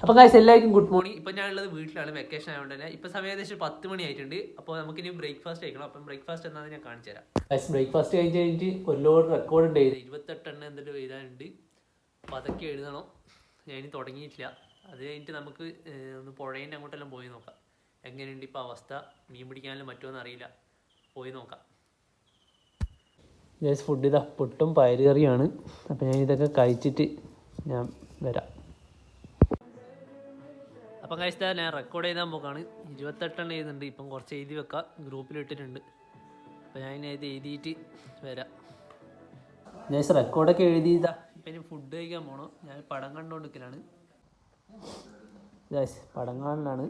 അപ്പോൾ ഗൈസ് എല്ലാവർക്കും good morning. ഇപ്പോൾ ഞാനുള്ളത് വീട്ടിലാണ്, വെക്കേഷൻ ആയതുകൊണ്ട് തന്നെ. ഇപ്പോൾ സമയം ഏകദേശം 10 മണി ആയിട്ടുണ്ട്. അപ്പോൾ നമുക്കിനി ബ്രേക്ക്ഫാസ്റ്റ് കഴിക്കണം. അപ്പം ബ്രേക്ക്ഫാസ്റ്റ് എന്താണെന്ന് ഞാൻ കാണിച്ചു തരാം. ഗൈസ് ബ്രേക്ക്ഫാസ്റ്റ് കഴിഞ്ഞിട്ട് ഒരുപാട് റെക്കോർഡ് ഉണ്ട്, 28 എണ്ണം എന്തെങ്കിലും എഴുതാനുണ്ട്. അപ്പോൾ അതൊക്കെ എഴുതണം. ഞാൻ ഇനി തുടങ്ങിയിട്ടില്ല. അത് കഴിഞ്ഞിട്ട് നമുക്ക് ഒന്ന് പുഴേൻ്റെ അങ്ങോട്ടെല്ലാം പോയി നോക്കാം. എങ്ങനെയുണ്ട് ഇപ്പോൾ അവസ്ഥ, മീൻ പിടിക്കാനെല്ലാം പറ്റുമോയെന്ന് അറിയില്ല. പോയി നോക്കാം. ഗൈസ് ഫുഡ് ഇതാ പുട്ടും പയറ് കറിയാണ്. അപ്പോൾ ഞാൻ ഇതൊക്കെ കഴിച്ചിട്ട് ഞാൻ വരാം. അപ്പം കഴിച്ചാൽ ഞാൻ റെക്കോർഡ് ചെയ്താൽ പോക്കാണ്. 28 എണ്ണം എഴുതുന്നുണ്ട്. ഇപ്പം കുറച്ച് എഴുതി വെക്കാം, ഗ്രൂപ്പിലിട്ടിട്ടുണ്ട്. അപ്പോൾ ഞാൻ ഇത് എഴുതിയിട്ട് വരാം. ഞാൻ റെക്കോർഡൊക്കെ എഴുതിയതാ. ഇപ്പം ഇനി ഫുഡ് കഴിക്കാൻ പോകണം. ഞാൻ പടം കണ്ടുകൊണ്ടിരിക്കലാണ്. പടം കാണലാണ്,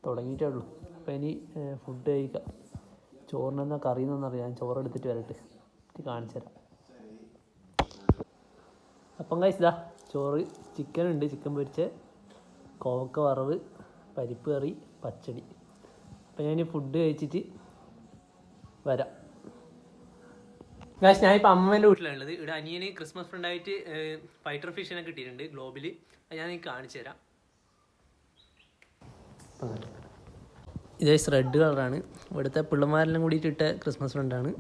തുടങ്ങിയിട്ടേ ഉള്ളൂ. അപ്പം ഇനി ഫുഡ് കഴിക്കാം. ചോറിനെന്താ കറിയെന്നൊന്നും അറിയാം. ഞാൻ ചോറ് എടുത്തിട്ട് വരട്ടെ, കാണിച്ചു തരാം. അപ്പം കഴിച്ചതാ ചോറ്, ചിക്കൻ ഉണ്ട്, ചിക്കൻ പൊരിച്ച, കോവക്ക വറവ്, പരിപ്പ് കറി, പച്ചടി. അപ്പം ഞാൻ ഫുഡ് കഴിച്ചിട്ട് വരാം. ഗായ്സ് ഞാനിപ്പോൾ അമ്മേൻ്റെ വീട്ടിലാണുള്ളത്. ഇവിടെ അനിയന് ക്രിസ്മസ് ഫ്രണ്ടായിട്ട് ഫൈറ്റർ ഫിഷിനെ കിട്ടിയിട്ടുണ്ട് ഗ്ലോബിൽ. അത് ഞാൻ കാണിച്ചു തരാം. ഇതേ റെഡ് കളറാണ്. ഇവിടുത്തെ പിള്ളമാരെല്ലാം കൂടിയിട്ട് ഇട്ട ക്രിസ്മസ് ഫ്രണ്ടാണ്.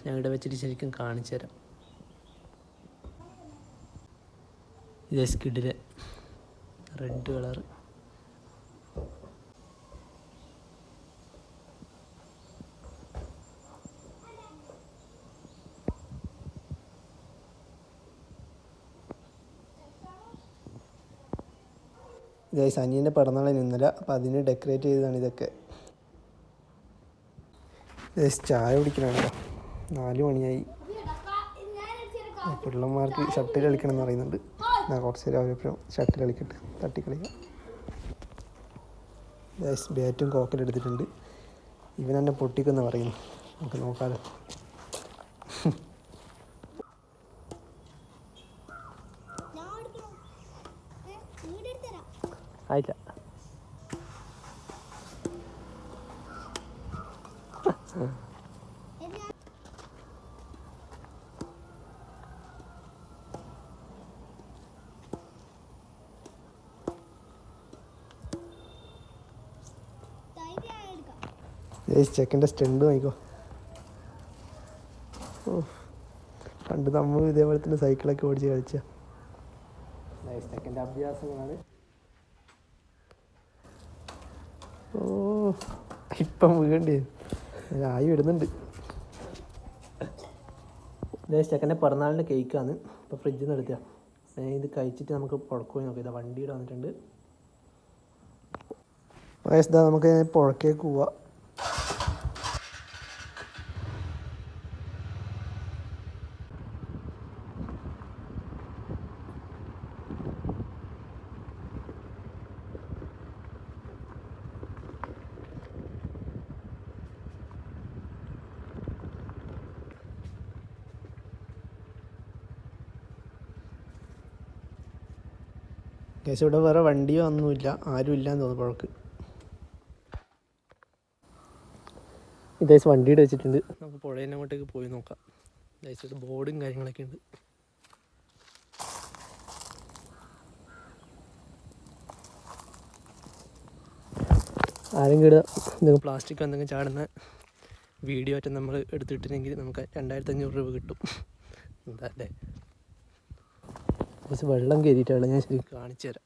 ഞാൻ ഇവിടെ വെച്ചിട്ട് ശരിക്കും കാണിച്ചു തരാം. ഇതേ സ്കിഡിലെ റെഡ് കളർ. ഗൈസ് അനിയൻ്റെ പിറന്നാളിന് ഇന്നലെ, അപ്പോൾ അതിന് ഡെക്കറേറ്റ് ചെയ്തതാണ് ഇതൊക്കെ. ഗൈസ് ചായ കുടിക്കണമല്ലോ, 4 മണിയായി. പിള്ളമാർക്ക് ഷട്ടിൽ കളിക്കണം എന്ന് പറയുന്നുണ്ട്. ഞാൻ കുറച്ച് നേരം അവരൊപ്പം ഷട്ടിൽ കളിക്കട്ടെ, തട്ടിക്കളിക്കാം. ഗൈസ് ബാറ്റും കോക്കലും എടുത്തിട്ടുണ്ട്. ഇവൻ എന്നെ പൊട്ടിക്കെന്ന് പറയുന്നു. നമുക്ക് നോക്കാമല്ലോ. ആയില്ല. ചെക്കൻ്റെ സ്റ്റണ്ട് നോക്കിക്കോ. പണ്ട് നമ്മൾ ഇതേപോലെ തന്നെ സൈക്കിളൊക്കെ ഓടിച്ച് കളിച്ച. ചെക്കൻ്റെ അഭ്യാസങ്ങളാണ്. ഇപ്പം വീണ്ടി ആയി വരുന്നുണ്ട്. ചെക്കൻ്റെ പിറന്നാളിൻ്റെ കേക്കാണ്. ഇപ്പോൾ ഫ്രിഡ്ജിൽ നിന്ന് എടുക്കുക. ഇത് കഴിച്ചിട്ട് നമുക്ക് പുഴക്കോയി നോക്കാം. ഇതാ വണ്ടിയുടെ വന്നിട്ടുണ്ട്. നമുക്ക് പുഴക്കേക്ക് പോവാം. കേസ് ഇവിടെ വേറെ വണ്ടിയോ ഒന്നുമില്ല, ആരും ഇല്ലാന്ന് തോന്നുന്നു പുഴക്ക്. ഇതേസ് വണ്ടിയുടെ വെച്ചിട്ടുണ്ട്. നമുക്ക് പുഴേൻ്റെ അങ്ങോട്ടേക്ക് പോയി നോക്കാം. ഇതേസിട്ട് ബോർഡും കാര്യങ്ങളൊക്കെ ഉണ്ട്. ആരെങ്കിലും ഇവിടെ എന്തെങ്കിലും പ്ലാസ്റ്റിക് എന്തെങ്കിലും ചാടുന്ന വീഡിയോ ആയിട്ട് നമ്മൾ എടുത്തിട്ടുണ്ടെങ്കിൽ നമുക്ക് 2500 രൂപ കിട്ടും. എന്താ അല്ലേ? കുറച്ച് വെള്ളം കയറിയിട്ടാണ്, ഞാൻ ശരിക്കും കാണിച്ചു തരാം.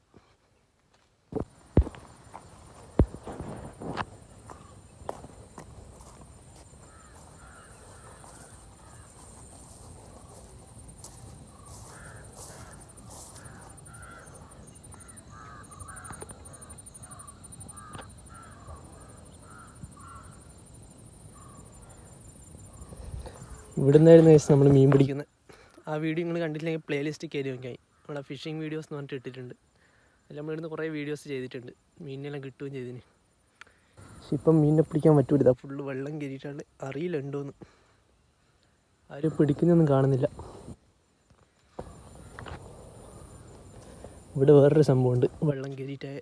ഇവിടെ നിന്നായിരുന്നു നമ്മൾ മീൻ പിടിക്കുന്നത്. ആ വീഡിയോ നിങ്ങൾ കണ്ടിട്ടില്ലെങ്കിൽ പ്ലേലിസ്റ്റ് കയറി നോക്കിയാൽ നമ്മളെ ഫിഷിംഗ് വീഡിയോസ് എന്ന് പറഞ്ഞിട്ട് ഇട്ടിട്ടുണ്ട്. അതിൽ നമ്മളിവിടുന്ന് കുറേ വീഡിയോസ് ചെയ്തിട്ടുണ്ട്. മീനിനെല്ലാം കിട്ടുകയും ചെയ്തിന്. പക്ഷെ ഇപ്പം മീനിനെ പിടിക്കാൻ പറ്റൂല, ഫുള്ള് വെള്ളം കയറിയിട്ടാണ്. അറിയില്ല ഉണ്ടോയെന്ന്. ആരും പിടിക്കുന്നൊന്നും കാണുന്നില്ല. ഇവിടെ വേറൊരു സംഭവമുണ്ട്, വെള്ളം കയറിയിട്ട്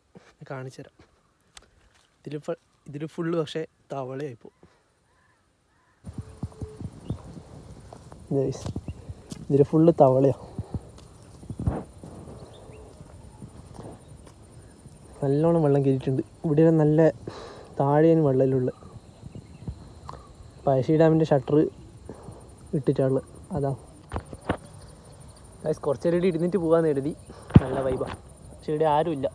കാണിച്ചു തരാം. ഇതിൽ ഫുള്ള് പക്ഷേ തവളയായിപ്പോൾ. ഇതിൽ ഫുള്ള് തവളയാണ്. നല്ലോണം വെള്ളം കയറിയിട്ടുണ്ട്. ഇവിടെ നല്ല താഴെയാണ് വെള്ളമുള്ളത്. പഴശ്ശി ഡാമിൻ്റെ ഷട്ടർ ഇട്ടിട്ടുള്ളത് അതാ. കുറച്ച് നേരം ഇരുന്നിട്ട് പോകാമെന്ന് കരുതി. നല്ല വൈബാണ്. പക്ഷെ ഇവിടെ ആരുമില്ല.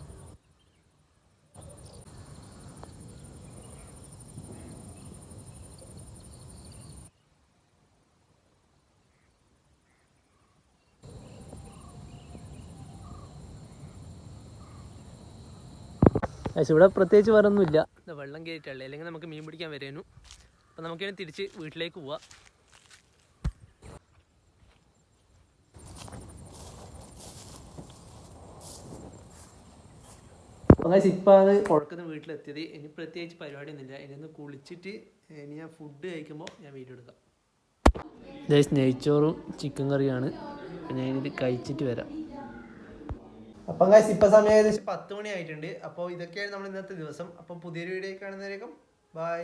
ഇവിടെ പ്രത്യേകിച്ച് വേറെ ഒന്നുമില്ല. വെള്ളം കയറിയിട്ടുള്ളേ, അല്ലെങ്കിൽ നമുക്ക് മീൻ പിടിക്കാൻ വരേനു. അപ്പം നമുക്കിനി തിരിച്ച് വീട്ടിലേക്ക് പോവാം. ഇപ്പം അത് കുഴക്കുന്ന വീട്ടിലെത്തിയത്. ഇനി പ്രത്യേകിച്ച് പരിപാടിയൊന്നുമില്ല. ഇനി ഒന്ന് കുളിച്ചിട്ട് ഇനി ഞാൻ ഫുഡ് കഴിക്കുമ്പോൾ ഞാൻ വീഡിയോ എടുക്കാം. നെയ്ച്ചോറും ചിക്കൻ കറിയാണ്. ഞാൻ ഇത് കഴിച്ചിട്ട് വരാം. അപ്പം ഇപ്പം സമയം ഏകദേശം 10 മണി ആയിട്ടുണ്ട്. അപ്പോൾ ഇതൊക്കെയാണ് നമ്മൾ ഇന്നത്തെ ദിവസം. അപ്പം പുതിയൊരു വീഡിയോ കാണുന്നവരേക്കും ബൈ.